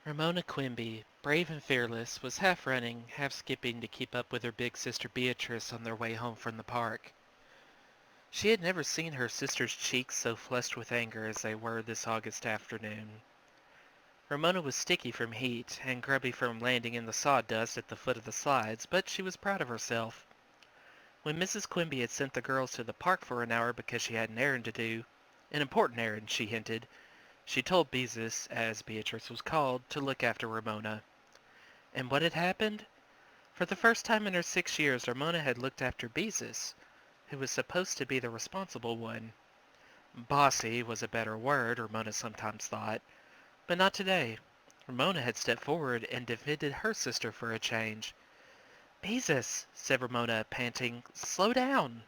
Ramona Quimby, brave and fearless, was half running, half skipping to keep up with her big sister Beatrice on their way home from the park. She had never seen her sister's cheeks so flushed with anger as they were this August afternoon. Ramona was sticky from heat and grubby from landing in the sawdust at the foot of the slides, but she was proud of herself. When Mrs. Quimby had sent the girls to the park for an hour because she had an errand to do, an important errand, she hinted, she told Beezus, as Beatrice was called, to look after Ramona. And what had happened? For the first time in her 6 years, Ramona had looked after Beezus, who was supposed to be the responsible one. Bossy was a better word, Ramona sometimes thought, but not today. Ramona had stepped forward and defended her sister for a change. "Beezus," said Ramona, panting, "slow down."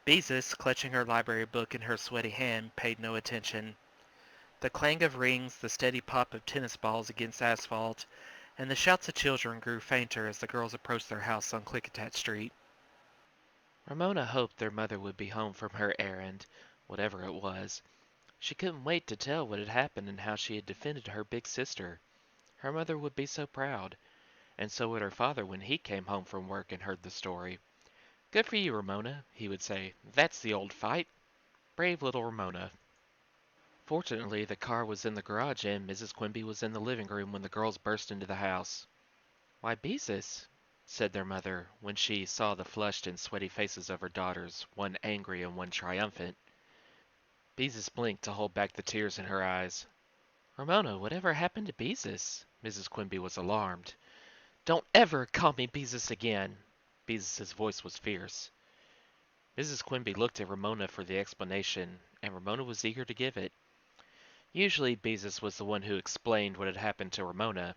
Beezus, clutching her library book in her sweaty hand, paid no attention. The clang of rings, the steady pop of tennis balls against asphalt, and the shouts of children grew fainter as the girls approached their house on Clickitat Street. Ramona hoped their mother would be home from her errand, whatever it was. She couldn't wait to tell what had happened and how she had defended her big sister. Her mother would be so proud, and so would her father when he came home from work and heard the story. "Good for you, Ramona," he would say. "That's the old fight. Brave little Ramona." Fortunately, the car was in the garage and Mrs. Quimby was in the living room when the girls burst into the house. "Why, Beezus," said their mother, when she saw the flushed and sweaty faces of her daughters, one angry and one triumphant. Beezus blinked to hold back the tears in her eyes. "Ramona, whatever happened to Beezus?" Mrs. Quimby was alarmed. "Don't ever call me Beezus again!" Beezus's voice was fierce. Mrs. Quimby looked at Ramona for the explanation, and Ramona was eager to give it. Usually Beezus was the one who explained what had happened to Ramona,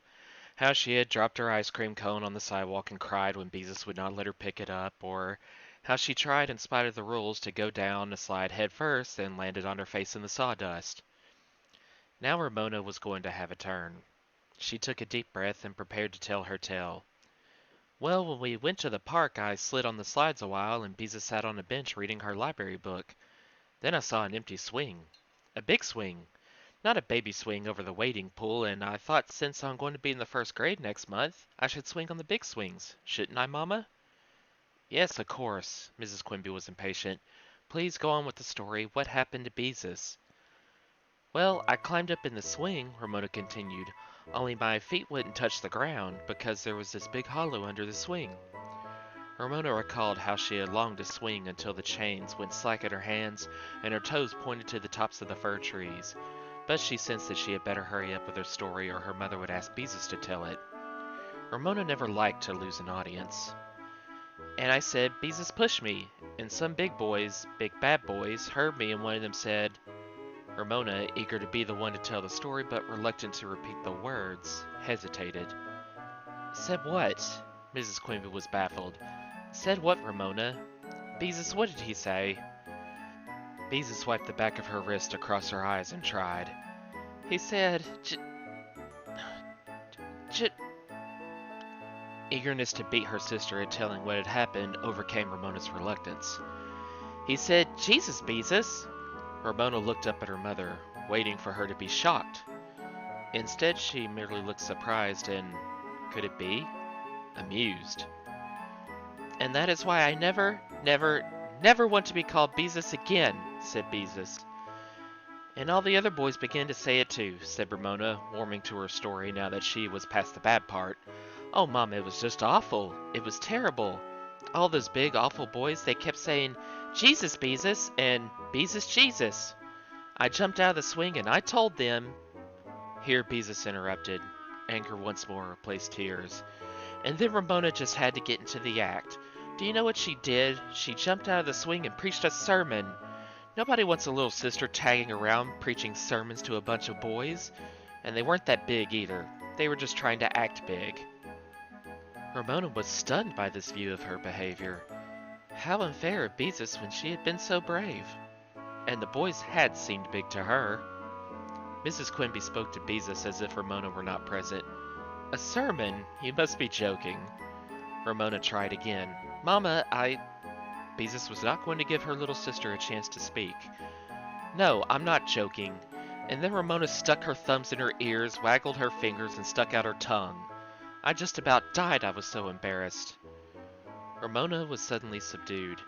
how she had dropped her ice cream cone on the sidewalk and cried when Beezus would not let her pick it up, or how she tried, in spite of the rules, to go down a slide head first and landed on her face in the sawdust. Now Ramona was going to have a turn. She took a deep breath and prepared to tell her tale. "Well, when we went to the park, I slid on the slides a while, and Beezus sat on a bench reading her library book. Then I saw an empty swing. A big swing. Not a baby swing over the wading pool, and I thought since I'm going to be in the first grade next month, I should swing on the big swings. Shouldn't I, Mama?" "Yes, of course." Mrs. Quimby was impatient. "Please go on with the story. What happened to Beezus?" "Well, I climbed up in the swing," Ramona continued, "only my feet wouldn't touch the ground because there was this big hollow under the swing." Ramona recalled how she had longed to swing until the chains went slack at her hands and her toes pointed to the tops of the fir trees, but she sensed that she had better hurry up with her story or her mother would ask Beezus to tell it. Ramona never liked to lose an audience. "And I said, 'Beezus pushed me,' and some big boys, big bad boys, heard me and one of them said—" Ramona, eager to be the one to tell the story but reluctant to repeat the words, hesitated. "Said what?" Mrs. Quimby was baffled. "Said what, Ramona? Beezus, what did he say?" Beezus wiped the back of her wrist across her eyes and tried. "He said, j. Eagerness to beat her sister at telling what had happened overcame Ramona's reluctance. "He said, 'Jesus, Beezus!'" Ramona looked up at her mother, waiting for her to be shocked. Instead, she merely looked surprised and, could it be, amused. "And that is why I never want to be called Beezus again," said Beezus. "And all the other boys began to say it too," said Ramona, warming to her story now that she was past the bad part. "Oh, Mama, it was just awful. It was terrible. All those big, awful boys, they kept saying, 'Jesus, Beezus,' and 'Beezus, Jesus.' I jumped out of the swing and I told them—" Here Beezus interrupted. Anger once more replaced tears. "And then Ramona just had to get into the act. Do you know what she did? She jumped out of the swing and preached a sermon. Nobody wants a little sister tagging around preaching sermons to a bunch of boys. And they weren't that big either. They were just trying to act big." Ramona was stunned by this view of her behavior. How unfair of Beezus when she had been so brave. And the boys had seemed big to her. Mrs. Quimby spoke to Beezus as if Ramona were not present. "A sermon? You must be joking." Ramona tried again. "Mama, Beezus was not going to give her little sister a chance to speak. "No, I'm not joking. And then Ramona stuck her thumbs in her ears, waggled her fingers, and stuck out her tongue. I just about died, I was so embarrassed. Ramona was suddenly subdued.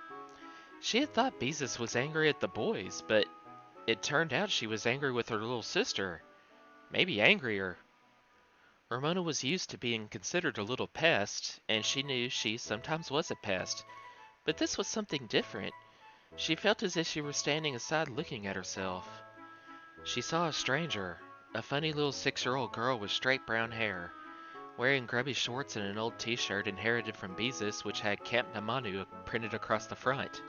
She had thought Beezus was angry at the boys, but it turned out she was angry with her little sister. Maybe angrier. Ramona was used to being considered a little pest, and she knew she sometimes was a pest. But this was something different. She felt as if she were standing aside looking at herself. She saw a stranger, a funny little 6-year-old girl with straight brown hair, wearing grubby shorts and an old t-shirt inherited from Beezus which had Camp Namanu printed across the front.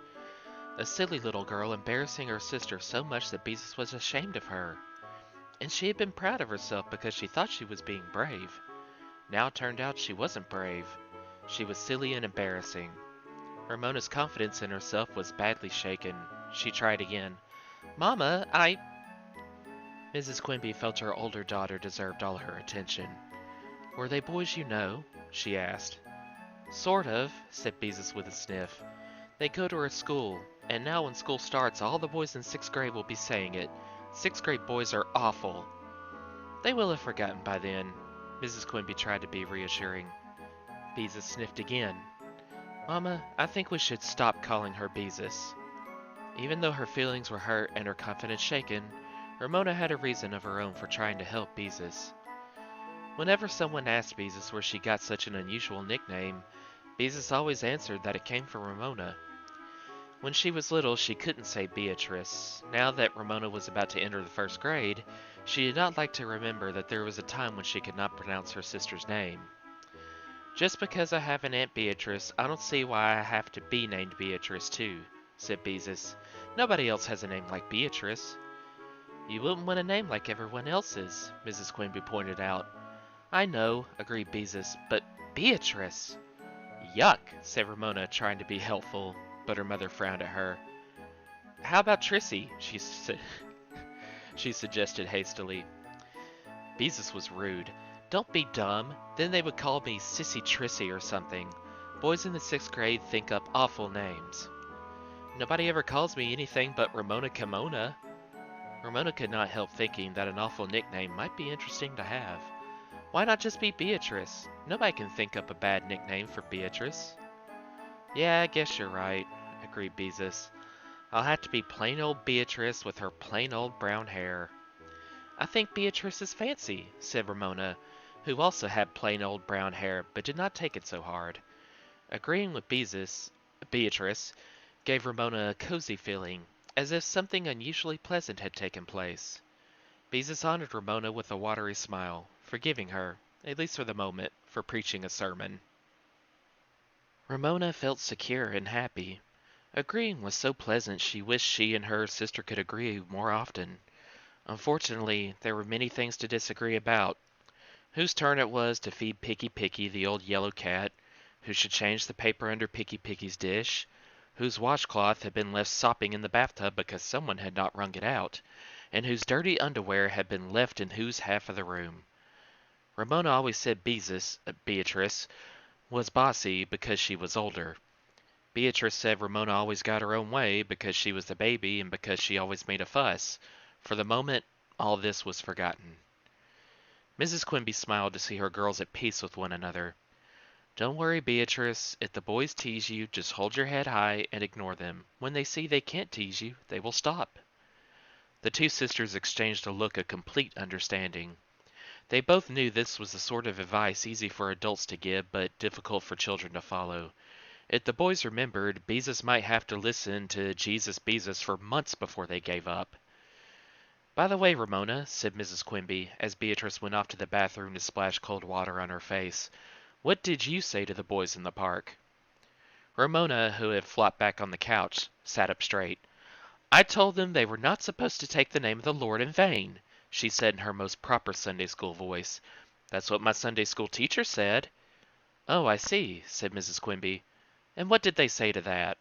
A silly little girl embarrassing her sister so much that Beezus was ashamed of her. And she had been proud of herself because she thought she was being brave. Now it turned out she wasn't brave. She was silly and embarrassing. Ramona's confidence in herself was badly shaken. She tried again. Mama, Mrs. Quimby felt her older daughter deserved all her attention. Were they boys you know? She asked. Sort of, said Beezus with a sniff. They go to her school, and now when school starts, all the boys in 6th grade will be saying it. 6th grade boys are awful. They will have forgotten by then. Mrs. Quimby tried to be reassuring. Beezus sniffed again. Mama, I think we should stop calling her Beezus. Even though her feelings were hurt and her confidence shaken, Ramona had a reason of her own for trying to help Beezus. Whenever someone asked Beezus where she got such an unusual nickname, Beezus always answered that it came from Ramona. When she was little, she couldn't say Beatrice. Now that Ramona was about to enter the 1st grade, she did not like to remember that there was a time when she could not pronounce her sister's name. Just because I have an Aunt Beatrice, I don't see why I have to be named Beatrice too, said Beezus. Nobody else has a name like Beatrice. You wouldn't want a name like everyone else's, Mrs. Quimby pointed out. I know, agreed Beezus, but Beatrice! Yuck, said Ramona, trying to be helpful, but her mother frowned at her. How about Trissy? She suggested hastily. Beezus was rude. Don't be dumb. Then they would call me Sissy Trissy or something. Boys in the 6th grade think up awful names. Nobody ever calls me anything but Ramona Kimona. Ramona could not help thinking that an awful nickname might be interesting to have. Why not just be Beatrice? Nobody can think up a bad nickname for Beatrice. Yeah, I guess you're right, agreed Beezus. I'll have to be plain old Beatrice with her plain old brown hair. I think Beatrice is fancy, said Ramona, who also had plain old brown hair but did not take it so hard. Agreeing with Beatrice gave Ramona a cozy feeling, as if something unusually pleasant had taken place. Beezus honored Ramona with a watery smile, forgiving her, at least for the moment, for preaching a sermon. Ramona felt secure and happy. Agreeing was so pleasant she wished she and her sister could agree more often. Unfortunately, there were many things to disagree about. Whose turn it was to feed Picky Picky, the old yellow cat, who should change the paper under Picky Picky's dish, whose washcloth had been left sopping in the bathtub because someone had not wrung it out, and whose dirty underwear had been left in whose half of the room. Ramona always said Beatrice, was bossy because she was older. Beatrice said Ramona always got her own way because she was the baby and because she always made a fuss. For the moment, all this was forgotten. Mrs. Quimby smiled to see her girls at peace with one another. Don't worry, Beatrice. If the boys tease you, just hold your head high and ignore them. When they see they can't tease you, they will stop. The two sisters exchanged a look of complete understanding. They both knew this was the sort of advice easy for adults to give, but difficult for children to follow. If the boys remembered, Beezus might have to listen to Jesus Beezus for months before they gave up. By the way, Ramona, said Mrs. Quimby, as Beatrice went off to the bathroom to splash cold water on her face, what did you say to the boys in the park? Ramona, who had flopped back on the couch, sat up straight. I told them they were not supposed to take the name of the Lord in vain, she said in her most proper Sunday school voice. That's what my Sunday school teacher said. Oh, I see, said Mrs. Quimby. And what did they say to that?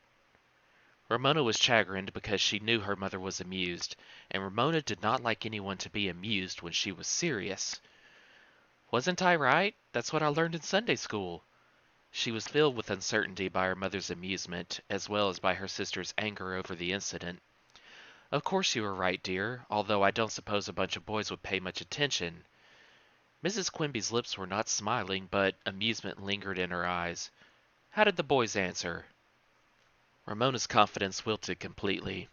Ramona was chagrined because she knew her mother was amused, and Ramona did not like anyone to be amused when she was serious. Wasn't I right? That's what I learned in Sunday school. She was filled with uncertainty by her mother's amusement, as well as by her sister's anger over the incident. Of course you were right, dear, although I don't suppose a bunch of boys would pay much attention. Mrs. Quimby's lips were not smiling, but amusement lingered in her eyes. How did the boys answer? Ramona's confidence wilted completely.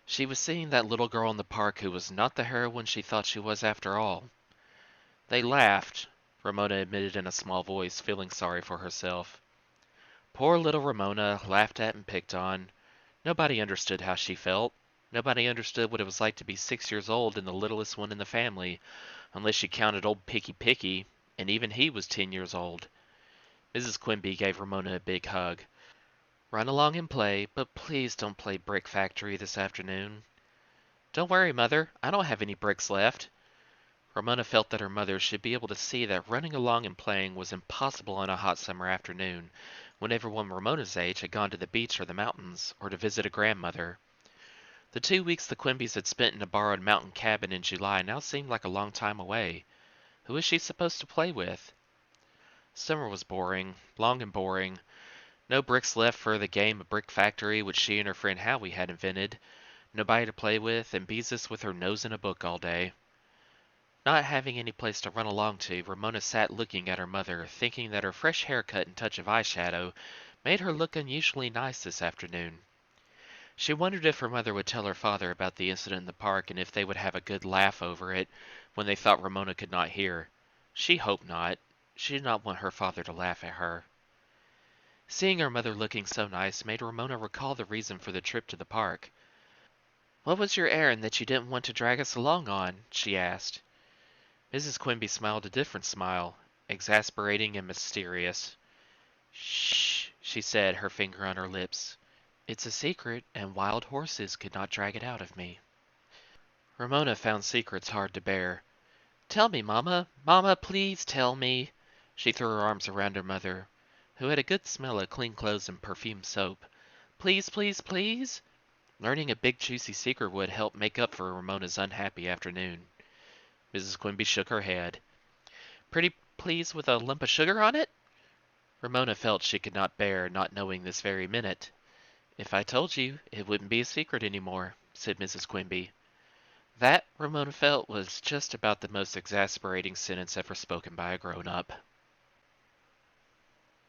She was seeing that little girl in the park who was not the heroine she thought she was after all. They laughed, Ramona admitted in a small voice, feeling sorry for herself. Poor little Ramona, laughed at and picked on. Nobody understood how she felt. Nobody understood what it was like to be 6 years old and the littlest one in the family, unless you counted old Picky Picky, and even he was 10 years old. Mrs. Quimby gave Ramona a big hug. Run along and play, but please don't play Brick Factory this afternoon. Don't worry, Mother, I don't have any bricks left. Ramona felt that her mother should be able to see that running along and playing was impossible on a hot summer afternoon, when everyone Ramona's age had gone to the beach or the mountains, or to visit a grandmother. The 2 weeks the Quimbys had spent in a borrowed mountain cabin in July now seemed like a long time away. Who was she supposed to play with? Summer was boring, long and boring. No bricks left for the game of Brick Factory which she and her friend Howie had invented. Nobody to play with, and Beezus with her nose in a book all day. Not having any place to run along to, Ramona sat looking at her mother, thinking that her fresh haircut and touch of eyeshadow made her look unusually nice this afternoon. She wondered if her mother would tell her father about the incident in the park and if they would have a good laugh over it when they thought Ramona could not hear. She hoped not. She did not want her father to laugh at her. Seeing her mother looking so nice made Ramona recall the reason for the trip to the park. "What was your errand that you didn't want to drag us along on?" she asked. Mrs. Quimby smiled a different smile, exasperating and mysterious. "Shh," she said, her finger on her lips. "It's a secret, and wild horses could not drag it out of me." Ramona found secrets hard to bear. "Tell me, Mama! Mama, please tell me!" She threw her arms around her mother, who had a good smell of clean clothes and perfumed soap. "Please, please, please!" Learning a big juicy secret would help make up for Ramona's unhappy afternoon. Mrs. Quimby shook her head. "Pretty please with a lump of sugar on it?" Ramona felt she could not bear not knowing this very minute. "If I told you, it wouldn't be a secret any more," said Mrs. Quimby. That, Ramona felt, was just about the most exasperating sentence ever spoken by a grown-up.